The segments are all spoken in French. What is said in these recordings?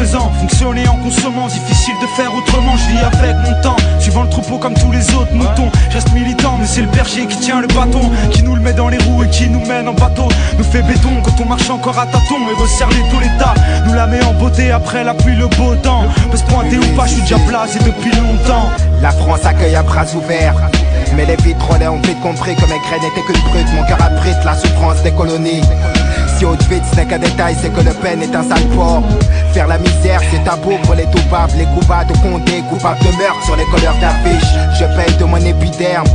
faisant, fonctionner en consommant, difficile de faire autrement. Je vis avec mon temps, suivant le troupeau comme tous les autres moutons. Je reste militant, mais c'est le berger qui tient le bâton, qui nous le met dans les roues et qui nous mène en bateau. Nous fait béton quand on marche encore à tâtons et resserre les taux l'état. Nous la met en beauté après la pluie, le beau temps. Peut se pointer ou pas, je suis déjà placé depuis longtemps. La France accueille à bras ouverts, mais les vitrolets ont vite compris que mes graines n'étaient qu'une brute. Mon cœur abrite la souffrance des colonies. Si Auschwitz n'est qu'un détail, c'est que Le Pen est un sale porc. Faire la misère, c'est tabou pour les toupables, les coupables de Condé, coupables de meurtre sur les couleurs d'affiches. Je paye de mon épiderme.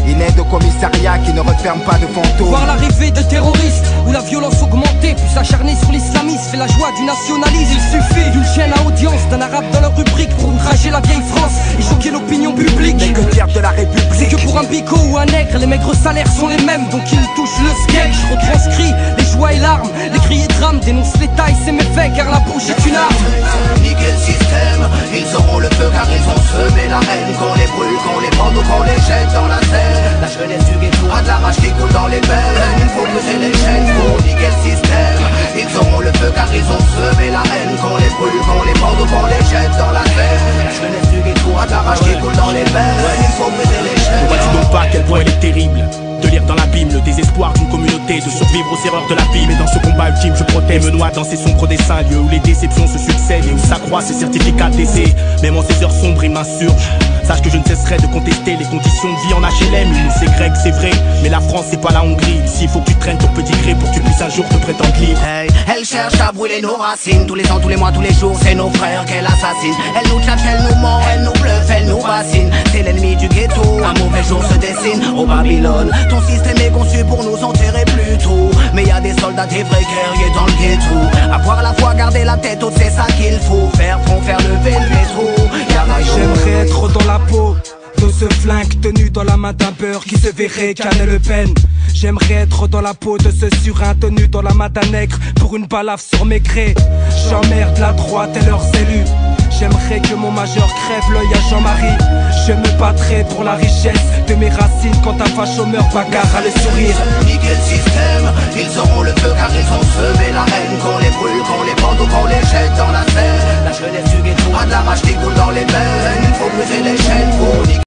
Une aide au commissariat qui ne referme pas de fantômes. Voir l'arrivée de terroristes, où la violence augmentée, plus acharnée sur l'islamisme, fait la joie du nationalisme. Il suffit d'une chaîne à audience, d'un arabe dans leur rubrique pour outrager la vieille France et choquer l'opinion publique. Mais que dire de la République? C'est que pour un bico ou un nègre, les maigres salaires sont les mêmes, donc ils touchent le sketch. Je retranscris les joies et larmes, les cris et drames, dénonce les tailles, c'est méfaits, car la bouche est une arme. Niquer le système, ils auront le feu car ils ont semé la haine. Qu'on les brûle, qu'on les pende ou qu'on les jette dans la Seine. La jeunesse du ghetto a de la rage qui coule dans les veines. Il faut briser les chaînes pour niquer le système. Ils auront le feu car ils ont semé la haine. Qu'on les brûle, qu'on les pende ou qu'on les jette dans la Seine. La jeunesse du ghetto a de la rage qui coule dans les veines. Il faut briser les chaînes. Ne vois-tu donc pas à quel point elle est terrible de lire dans l'abîme le désespoir d'une communauté, de survivre aux erreurs de la vie. Mais dans ce combat ultime je protège, me noie dans ces sombres dessins, lieux où les déceptions se succèdent et où s'accroît ces certificats d'essai. Même en ces heures sombres il m'insurge. Sache que je ne cesserai de contester les conditions de vie en HLM. Nous c'est grec, c'est vrai, mais la France c'est pas la Hongrie. Ici faut que tu traînes ton petit gré pour que tu puisses un jour te prétendre libre. Hey, elle cherche à brûler nos racines. Tous les ans, tous les mois, tous les jours, c'est nos frères qu'elle assassine. Elle nous tchatche, elle nous ment, elle nous bluffe, elle nous bassine. C'est l'ennemi du ghetto, un mauvais jour se dessine au Babylone. Ton système est conçu pour nous enterrer plus tôt. Mais y a des soldats, des vrais guerriers dans le ghetto. Avoir la foi, garder la tête haute, c'est ça qu'il faut. Faire front, faire lever le métro. J'aimerais être dans la peau de ce flingue tenu dans la main d'un beurre qui se verrait canner Le Pen. J'aimerais être dans la peau de ce surin tenu dans la main d'un nègre pour une balafre sur mes grès. J'emmerde la droite et leurs élus. J'aimerais que mon majeur crève l'œil à Jean-Marie. Je me battrai pour la richesse de mes racines quand un facho meurt, bagarre à le sourire. Niquer le système, ils auront le feu car ils ont semé la haine. Qu'on les brûle, qu'on les pende ou qu'on les jette dans la Seine. La jeunesse du ghetto a de la rage qui coule dans les veines. Il faut briser les chaînes pour niquer